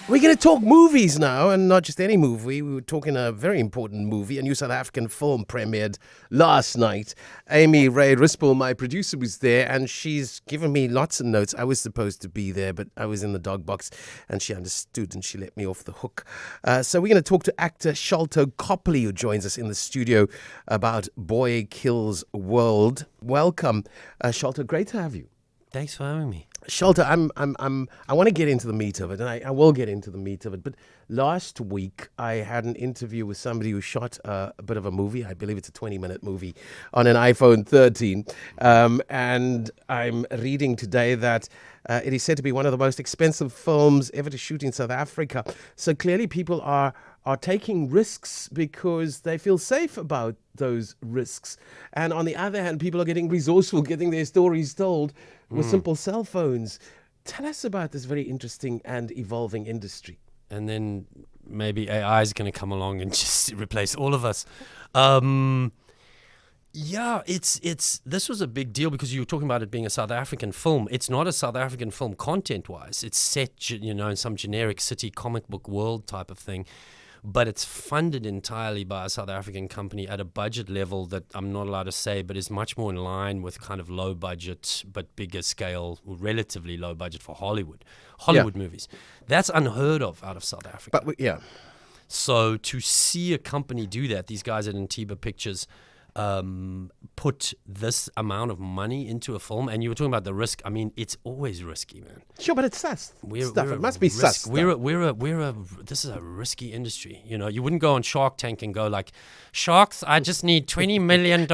We're going to talk movies now, and not just any movie. We were talking a very important movie. A new South African film premiered last night. Amy Ray Rispel, my producer, was there, and she's given me lots of notes. I was supposed to be there, but I was in the dog box, and she understood, and she let me off the hook. So we're going to talk to actor Sharlto Copley, who joins us in the studio about Boy Kills World. Welcome, Sharlto. Great to have you. Thanks for having me. Sharlto, I want to get into the meat of it, and I will get into the meat of it. But last week, I had an interview with somebody who shot a bit of a movie. I believe it's a 20-minute movie on an iPhone 13. And I'm reading today that it is said to be one of the most expensive films ever to shoot in South Africa. So clearly people are taking risks because they feel safe about those risks. And on the other hand, people are getting resourceful, getting their stories told with simple cell phones. Tell us about this very interesting and evolving industry. And then maybe AI is going to come along and just replace all of us. This was a big deal because you were talking about it being a South African film. It's not a South African film content-wise. It's set, in some generic city comic book world type of thing. But it's funded entirely by a South African company at a budget level that I'm not allowed to say, but is much more in line with kind of low budget, but bigger scale, relatively low budget for Hollywood movies. That's unheard of out of South Africa. But So to see a company do that, these guys at Antiba Pictures put this amount of money into a film, and you were talking about the risk. I mean, it's always risky, man. Sure, but it's sus stuff. It must be sus. This is a risky industry. You wouldn't go on Shark Tank and go like, Sharks, I just need $20 million,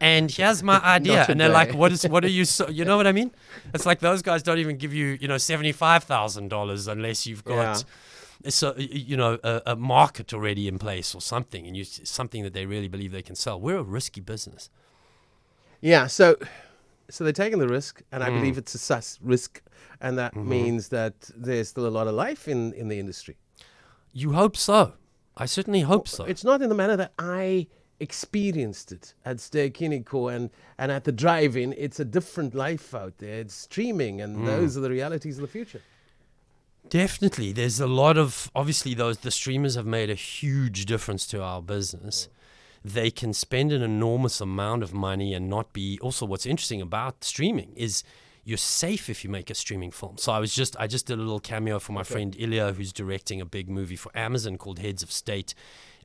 and here's my idea. And they're like, what are you? You know what I mean? It's like those guys don't even give you, $75,000 unless you've got. So, a market already in place or something, and something that they really believe they can sell. We're a risky business. Yeah, so they're taking the risk, and I believe it's a sus risk, and that means that there's still a lot of life in the industry. You hope so. I certainly hope so. It's not in the manner that I experienced it at Ster-Kinekor and at the drive-in. It's a different life out there. It's streaming, and those are the realities of the future. Definitely. There's a lot of, obviously, the streamers have made a huge difference to our business. They can spend an enormous amount of money and not be. Also, what's interesting about streaming is you're safe if you make a streaming film. So I just did a little cameo for my friend Ilya, who's directing a big movie for Amazon called Heads of State.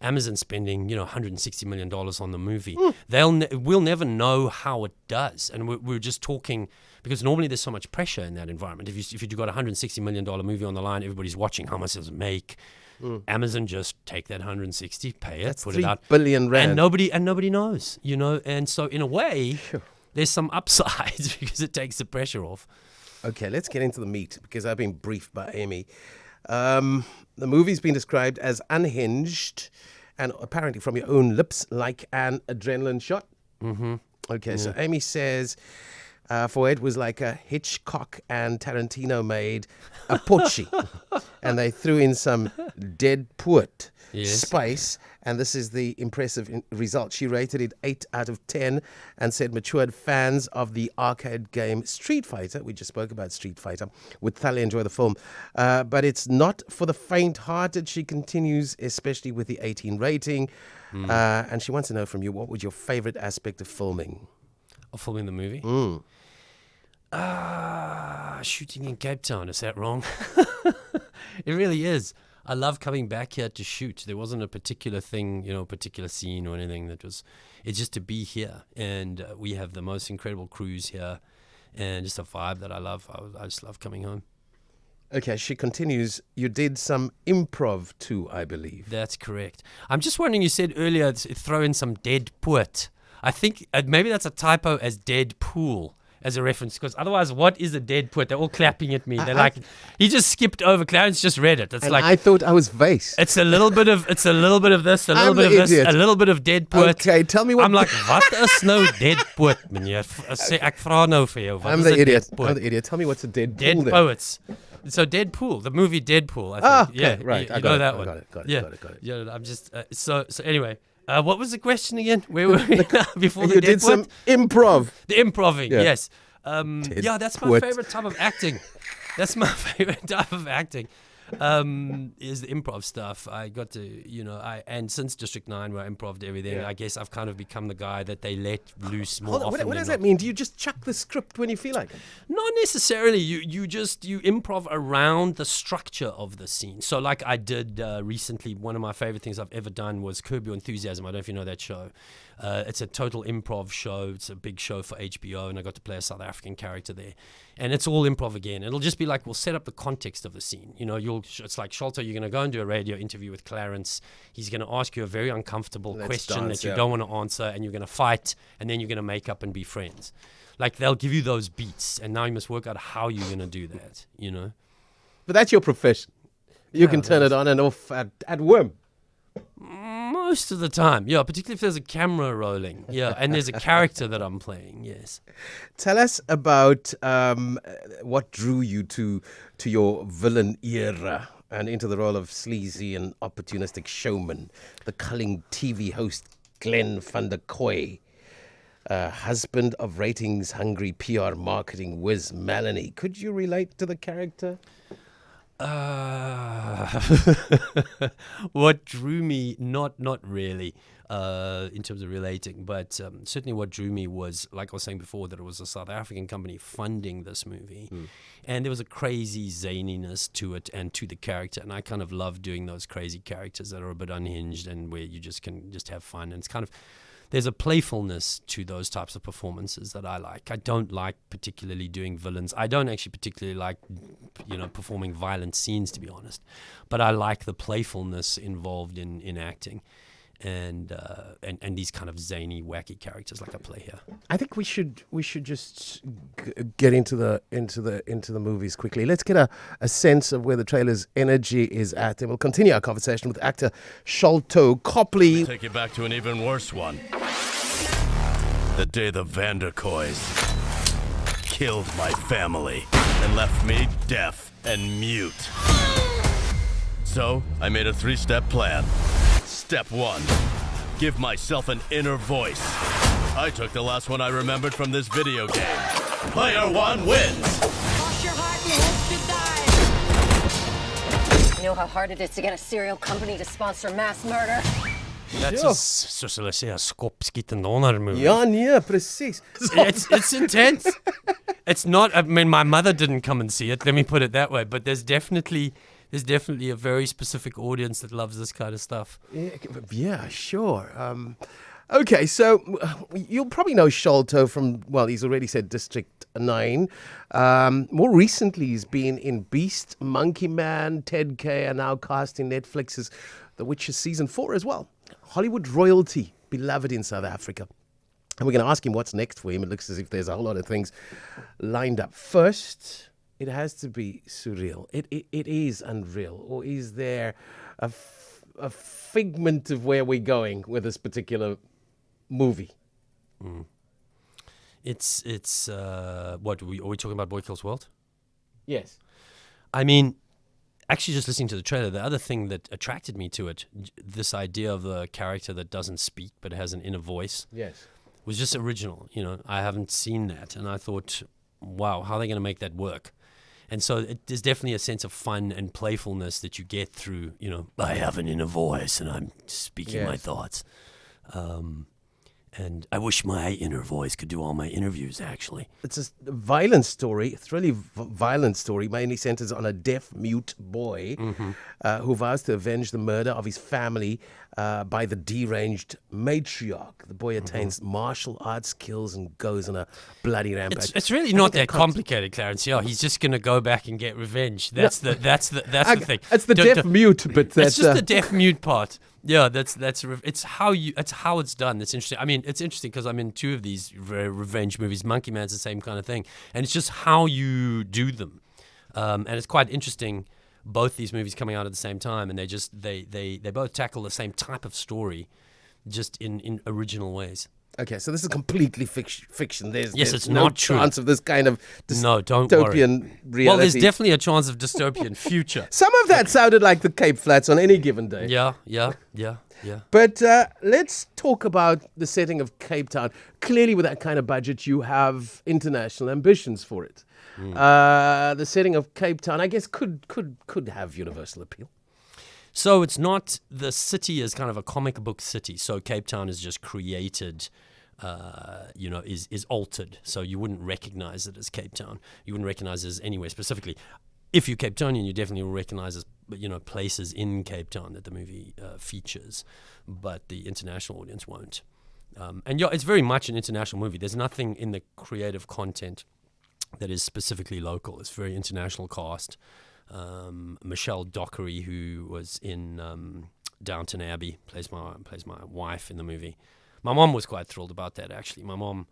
Amazon spending, $160 million on the movie. We'll never know how it does. And we're just talking, because normally there's so much pressure in that environment. If you've got a $160 million movie on the line, everybody's watching. How much does it make? Amazon just take that 160, pay it, That's put it out. $3 billion rand. And nobody knows, And so in a way, there's some upsides because it takes the pressure off. Okay, let's get into the meat, because I've been briefed by Amy. The movie's been described as unhinged and apparently from your own lips like an adrenaline shot. Okay, so Amy says for it was like a Hitchcock and Tarantino made a porchy, and they threw in some dead poet spice, and this is the impressive result. She rated it 8 out of 10 and said matured fans of the arcade game Street Fighter, we just spoke about Street Fighter, would thoroughly enjoy the film. But it's not for the faint-hearted, she continues, especially with the 18 rating. And she wants to know from you, what was your favorite aspect of filming? Of filming the movie? Shooting in Cape Town, is that wrong? It really is. I love coming back here to shoot. There wasn't a particular thing, a particular scene or anything it's just to be here. And we have the most incredible crews here and just a vibe that I love. I just love coming home. Okay, she continues, you did some improv too, I believe. That's correct. I'm just wondering, you said earlier, throw in some dead poet. I think maybe that's a typo as dead pool. As a reference, because otherwise, what is a dead poet? They're all clapping at me. They're like, he just skipped over. Clarence just read it. It's like I thought I was vase. It's a little bit of this, a little bit of this, a little bit of dead poet. Okay, tell me what. I'm like, what is nou dead poet, meneer? Ek vra nou vir jou. I'm the idiot. Tell me what's a dead pool. Dead poets. So Deadpool, the movie Deadpool. I think. Okay, right. You know that one. Got it. Yeah, I'm just so anyway. What was the question again? Where were we before the You dead did some improv. The improving, Yeah. yes. That's my favorite type of acting. That's my favorite type of acting. is the improv stuff. I got to, and since District 9 where I improved everything, I guess I've kind of become the guy that they let loose more often. What does that mean? Do you just chuck the script when you feel like it? Not necessarily. You improv around the structure of the scene. So like I did recently, one of my favorite things I've ever done was Curb Your Enthusiasm. I don't know if you know that show. It's a total improv show. It's a big show for HBO, and I got to play a South African character there. And it's all improv again. It'll just be like, we'll set up the context of the scene. It's like, Sharlto, you're going to go and do a radio interview with Clarence. He's going to ask you a very uncomfortable question that you don't want to answer, and you're going to fight, and then you're going to make up and be friends. Like, they'll give you those beats, and now you must work out how you're going to do that, But that's your profession. You can turn it on and off at whim. Most of the time, yeah, particularly if there's a camera rolling, and there's a character that I'm playing, yes. Tell us about what drew you to your villain era and into the role of sleazy and opportunistic showman, the Culling TV host Glen Van Der Koy, husband of ratings-hungry PR marketing whiz Melanie. Could you relate to the character? What drew me, not really, in terms of relating, but certainly what drew me was, like I was saying before, that it was a South African company funding this movie, and there was a crazy zaniness to it and to the character, and I kind of love doing those crazy characters that are a bit unhinged and where you can have fun, and it's kind of, there's a playfulness to those types of performances that I like. I don't like particularly doing villains. I don't actually particularly like, performing violent scenes, to be honest. But I like the playfulness involved in acting, and these kind of zany, wacky characters like I play here. I think we should just get into the movies quickly. Let's get a sense of where the trailer's energy is at, and we'll continue our conversation with actor Sharlto Copley. Take you back to an even worse one. The day the Van Der Koys killed my family and left me deaf and mute. So I made a 3-step plan. Step 1, give myself an inner voice. I took the last one I remembered from this video game. Player 1 wins. Cross your heart and hope to die. You know how hard it is to get a serial company to sponsor mass murder? That's so zullen we zeggen, skopskietende movie. Ja, nee, precies. It's intense. It's not, I mean, my mother didn't come and see it, let me put it that way, but there's definitely a very specific audience that loves this kind of stuff. Yeah, sure. Okay, so you'll probably know Sharlto from, well, he's already said District 9. More recently, he's been in Beast, Monkey Man, Ted K, and now cast in Netflix's The Witcher Season 4 as well. Hollywood royalty, beloved in South Africa. And we're going to ask him what's next for him. It looks as if there's a whole lot of things lined up. First, it has to be surreal. It is unreal. Or is there a figment of where we're going with this particular movie? It's what, are we talking about Boy Kills World? Yes. I mean, actually just listening to the trailer, the other thing that attracted me to it, this idea of the character that doesn't speak but has an inner voice. Yes. Was just original. I haven't seen that, and I thought, wow, how are they going to make that work? And so there's definitely a sense of fun and playfulness that you get through, I have an inner voice and I'm speaking my thoughts. And I wish my inner voice could do all my interviews, actually. It's a violent story, a really violent story, mainly centers on a deaf-mute boy who vows to avenge the murder of his family by the deranged matriarch. The boy attains martial arts skills and goes on a bloody rampage. It's really not that complicated, Clarence. Yeah, he's just going to go back and get revenge. That's the thing. It's the deaf-mute, but that's... It's just the deaf-mute part. Yeah, it's how it's done. That's interesting. I mean, it's interesting because I'm in 2 of these revenge movies. Monkey Man's the same kind of thing, and it's just how you do them. And it's quite interesting. Both these movies coming out at the same time, and they both tackle the same type of story, just in original ways. Okay, so this is completely fiction. There's it's no not true. chance of this kind of don't dystopian worry. reality. Well, there's definitely a chance of dystopian future. Some of that sounded like the Cape Flats on any given day. Yeah. But let's talk about the setting of Cape Town. Clearly, with that kind of budget, you have international ambitions for it. The setting of Cape Town, I guess, could have universal appeal. So it's not, the city is kind of a comic book city. So Cape Town is just created, is altered. So you wouldn't recognize it as Cape Town. You wouldn't recognize it as anywhere specifically. If you're Cape Townian, you definitely will recognize as, places in Cape Town that the movie features, but the international audience won't. It's very much an international movie. There's nothing in the creative content that is specifically local. It's very international cast. Michelle Dockery, who was in Downton Abbey, plays my wife in the movie. My mom was quite thrilled about that, actually. My mom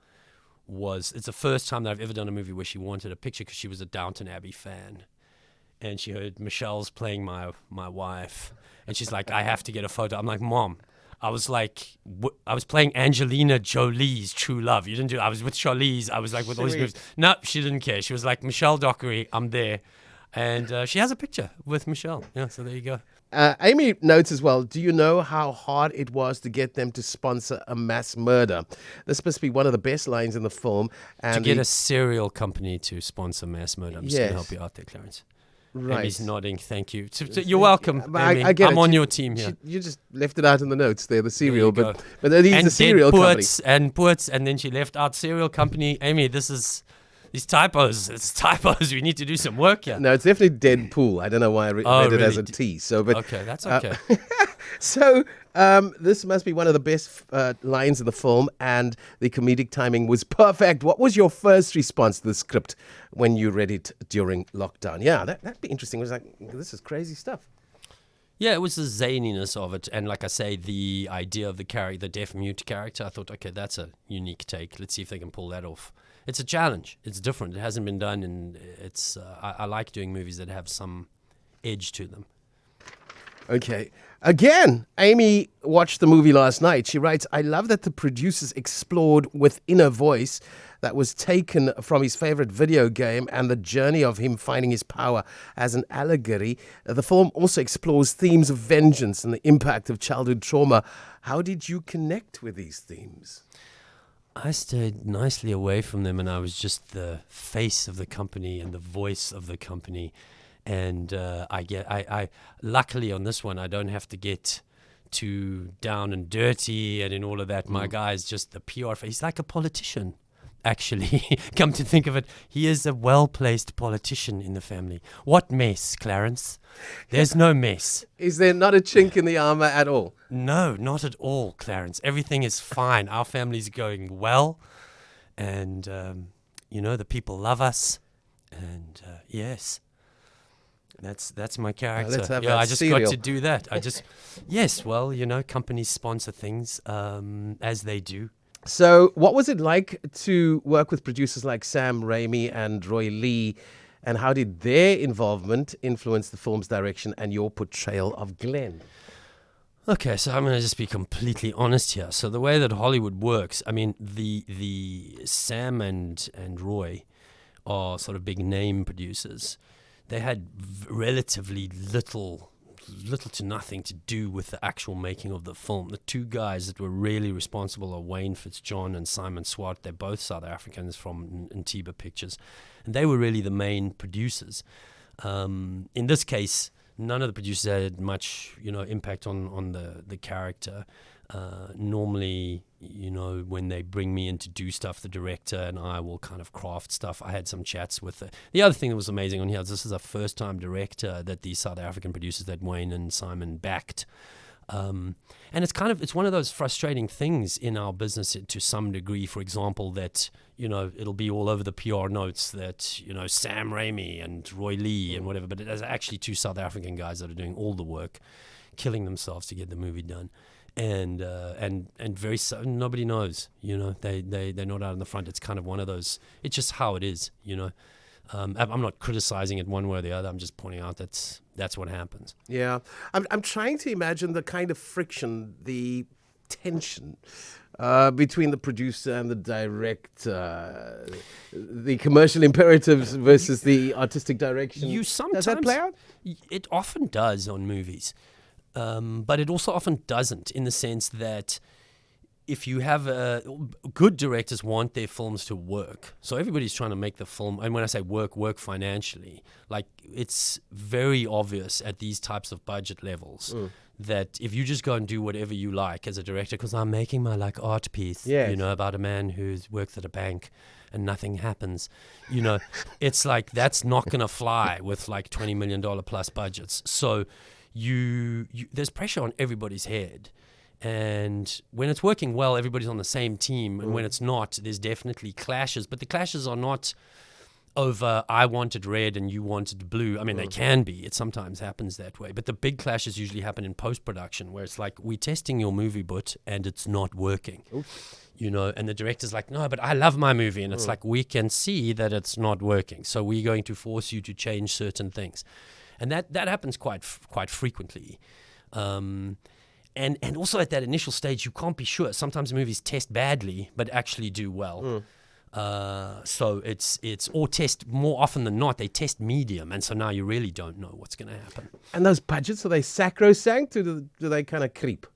it's the first time that I've ever done a movie where she wanted a picture because she was a Downton Abbey fan. And she heard Michelle's playing my wife. And she's like, I have to get a photo. I'm like, Mom, I was playing Angelina Jolie's True Love. You didn't do it. I was with Charlize. I was like with all these movies. No, she didn't care. She was like, Michelle Dockery, I'm there. And she has a picture with Michelle. Yeah, so there you go. Amy notes as well, do you know how hard it was to get them to sponsor a mass murder? This must be one of the best lines in the film. And to get a cereal company to sponsor mass murder. I'm just going to help you out there, Clarence. Right. Amy's nodding, thank you. You're welcome, Amy. I get I'm it. on your team here. You just left it out in the notes there, the cereal. There But it is a cereal company. And then she left out cereal company. Amy, these typos. It's typos. We need to do some work here. No, it's definitely Deadpool. I don't know why I read it as a T. Okay, that's okay. So this must be one of the best lines in the film, and the comedic timing was perfect. What was your first response to the script when you read it during lockdown? Yeah, that'd be interesting. It was like, this is crazy stuff. Yeah, it was the zaniness of it. And like I say, the idea of the deaf-mute character, I thought, okay, that's a unique take. Let's see if they can pull that off. It's a challenge. It's different. It hasn't been done, and it's. I like doing movies that have some edge to them. Okay. Again, Amy watched the movie last night. She writes, I love that the producers explored within a voice that was taken from his favorite video game and the journey of him finding his power as an allegory. The film also explores themes of vengeance and the impact of childhood trauma. How did you connect with these themes? I stayed nicely away from them, and I was just the face of the company and the voice of the company. And I luckily on this one, I don't have to get too down and dirty and in all of that. My guy is just the PR. He's like a politician, actually. Come to think of it, he is a well-placed politician in the family. What mess, Clarence? There's no mess. Is there not a chink in the armor at all? No, not at all, Clarence. Everything is fine. Our family's going well. And, the people love us. And, yes. That's my character. Let's have I just cereal. got to do that. Yes, well, companies sponsor things as they do. So what was it like to work with producers like Sam Raimi and Roy Lee, and how did their involvement influence the film's direction and your portrayal of Glen? Okay, so I'm going to just be completely honest here. So the way that Hollywood works, I mean, the Sam and Roy are sort of big name producers. They had relatively little to nothing to do with the actual making of the film. The two guys that were really responsible are Wayne Fitzjohn and Simon Swart. They're both South Africans from Ntiba Pictures, and they were really the main producers. In this case, none of the producers had much, impact on the character. Normally, when they bring me in to do stuff, the director and I will kind of craft stuff. I had some chats with the other thing that was amazing on here is this is a first-time director that these South African producers that Wayne and Simon backed. And it's one of those frustrating things in our business to some degree, for example, that, it'll be all over the PR notes that, Sam Raimi and Roy Lee and whatever, but there's actually two South African guys that are doing all the work, killing themselves to get the movie done. And very nobody knows, they're not out in the front. It's kind of one of those, it's just how it is, I'm not criticizing it one way or the other. I'm just pointing out that's what happens. Yeah. I'm trying to imagine the kind of friction, the tension between the producer and the director, the commercial imperatives versus the artistic direction. Does that play out? It often does on movies. But it also often doesn't, in the sense that if you have good directors want their films to work. So everybody's trying to make the film, and when I say work financially, like it's very obvious at these types of budget levels that if you just go and do whatever you like as a director, because I'm making my like art piece, you know, about a man who works at a bank and nothing happens, you know, it's like that's not going to fly with like $20 million plus budgets. So you there's pressure on everybody's head. And when it's working well, everybody's on the same team. And when it's not, there's definitely clashes. But the clashes are not over, I wanted red and you wanted blue. I mean, they can be. It sometimes happens that way. But the big clashes usually happen in post-production, where it's like, we're testing your movie, but and it's not working. You know, and the director's like, no, but I love my movie. And it's like, we can see that it's not working. So we're going to force you to change certain things. And that happens quite frequently. And also at that initial stage, you can't be sure. Sometimes movies test badly, but actually do well. So it's or test more often than not, they test medium. And so now you really don't know what's going to happen. And those budgets, are they sacrosanct or do they kind of creep?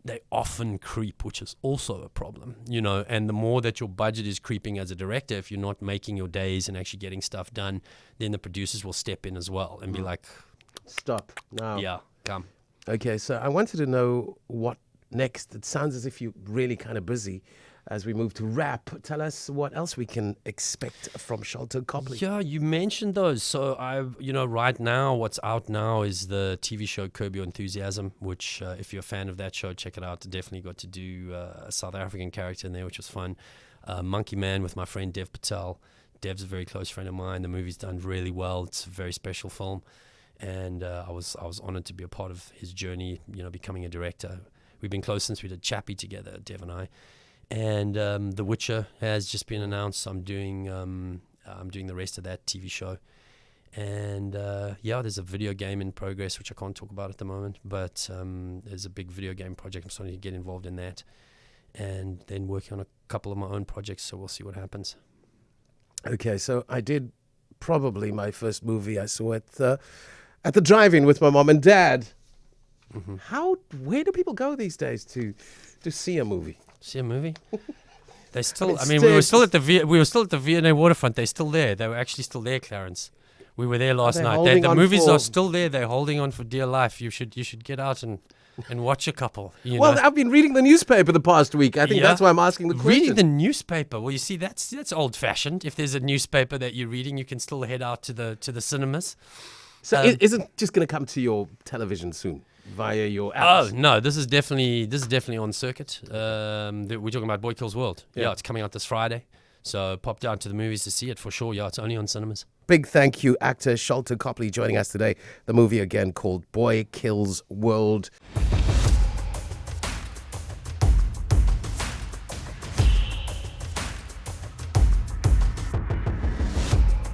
They often creep, which is also a problem, you know. And the more that your budget is creeping as a director, if you're not making your days and actually getting stuff done, then the producers will step in as well and be like, stop now. Yeah, come. Okay, so I wanted to know what next. It sounds as if you're really kind of busy as we move to rap. Tell us what else we can expect from Sharlto Copley. Yeah, you mentioned those. So right now, what's out now is the TV show Curb Your Enthusiasm, which if you're a fan of that show, check it out. Definitely got to do a South African character in there, which was fun. Monkey Man with my friend Dev Patel. Dev's a very close friend of mine. The movie's done really well. It's a very special film. And I was honored to be a part of his journey, you know, becoming a director. We've been close since we did Chappie together, Dev and I. And The Witcher has just been announced. I'm doing the rest of that TV show. And there's a video game in progress, which I can't talk about at the moment. But there's a big video game project. I'm starting to get involved in that. And then working on a couple of my own projects, so we'll see what happens. Okay, so I did probably my first movie I saw at the drive-in with my mom and dad. Where do people go these days to see a movie? See a movie? They still. I mean, we were still at the V&A waterfront. They're still there. They were actually still there, Clarence. We were there last night. The movies are still there. They're holding on for dear life. You should get out and watch a couple. Well, I've been reading the newspaper the past week. I think that's why I'm asking the question. Reading the newspaper? Well, you see, that's old-fashioned. If there's a newspaper that you're reading, you can still head out to the cinemas. So is it just going to come to your television soon via your apps? Oh no, this is definitely on circuit. We're talking about Boy Kills World. Yeah, it's coming out this Friday. So pop down to the movies to see it for sure. Yeah, it's only on cinemas. Big thank you, actor Sharlto Copley, joining us today. The movie again called Boy Kills World.